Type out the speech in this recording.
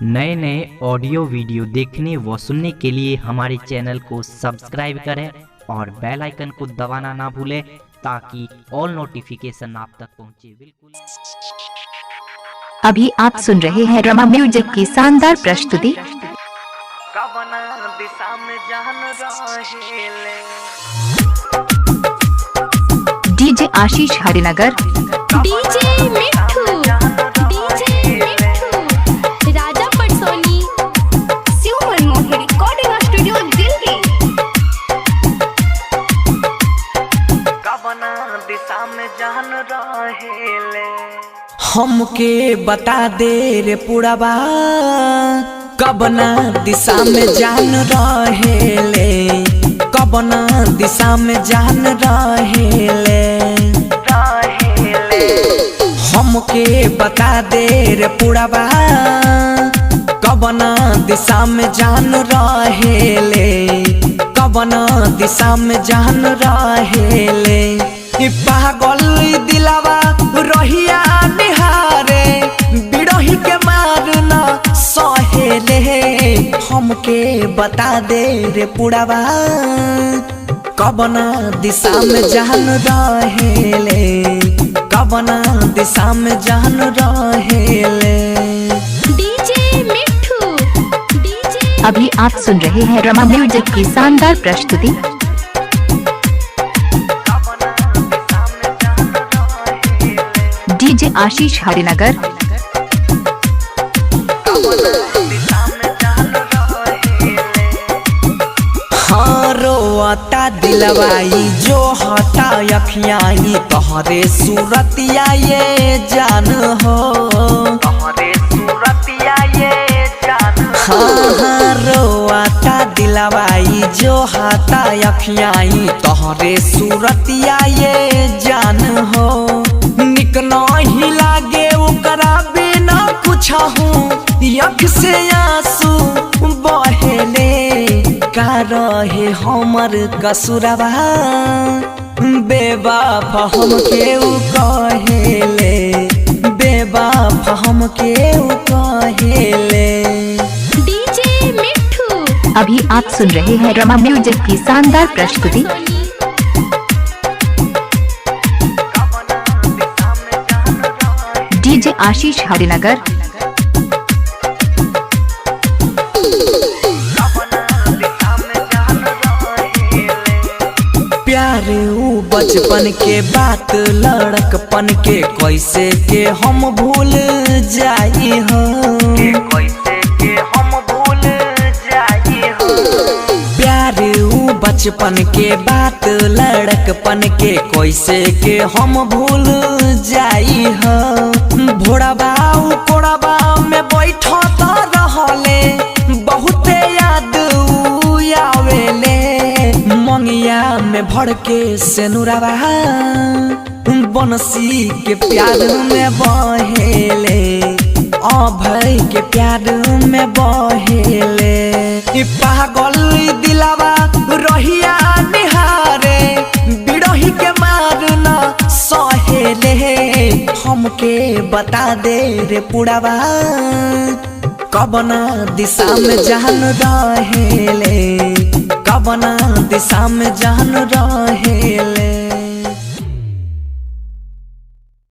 नए नए audio video देखने व सुनने के लिए हमारे चैनल को सब्सक्राइब करें और बेल आइकन को दबाना ना भूलें ताकि ऑल नोटिफिकेशन आप तक पहुंचे। बिल्कुल। अभी आप सुन रहे हैं रमा म्यूजिक की शानदार प्रस्तुति। डीजे आशीष हरिनगर, डीजे मिठू, राजा पटसोनी, शिव मनमोहन रिकॉर्डिंग स्टूडियो दिल्ली। कवना दिशा में जान रहेले हमके बता दे रे पुरबा, कवना दिशा में जान रहेले, कवना दिशा में जान रहेले। हमके बता दे रे पुरबा, कवना दिशा में जान रहेले, कवना दिशा में जान रहेले। पागल दिलावा रहिया निहारे, बिरही के मारना सहेले। हमके बता दे रे पुरबा, कवना दिशा में जान रहेले, कवना दिशा में जान रहेले। डीजे मिठू, डीजे। अभी आप सुन रहे हैं रमा म्यूजिक की शानदार प्रस्तुति। डीजे आशीष हरिनगर, हाँ रोता दिलवाई जो हटा अखियाई, तोहरे सूरतिया ये जान हो, तोहरे सूरतिया ये जान। हाँ रोता दिलवाई जो हटा अखियाई, तोहरे सूरतिया ये जान हो। निक नहीं लागे ओकरा बिना कुछ हूँ, अख से आंसू बहेले। का रहे हमर कसुरवा, बेवफा हमके उ कहेले, बेवफा हमके उ कहेले। डीजे मिठू। अभी आप सुन रहे हैं रमा म्यूजिक की शानदार प्रस्तुति। डीजे आशीष हरिनगर, प्यार ऊ बचपन के बात, लड़कपन के कैसे के हम भूल जाई हो, कैसे के हम भूल जाई हो। प्यार ऊ बचपन के बात, लड़कपन के कैसे के हम भूल जाई हो। भोरबा ऊ कोरबा में बैठा तो रहले, बहुते याद ऊ आवेले। मंगिया में भर के सेनुरवा, बंसी के प्यार में बहेले, अभय के प्यार में बहेले। पागल दिलावा रहिया निहारे, बिरही के मारना सहेले। हमके बता दे रे पुरबा, कवना दिशा में जान रहेले, कवना दिशा में जान रहेले।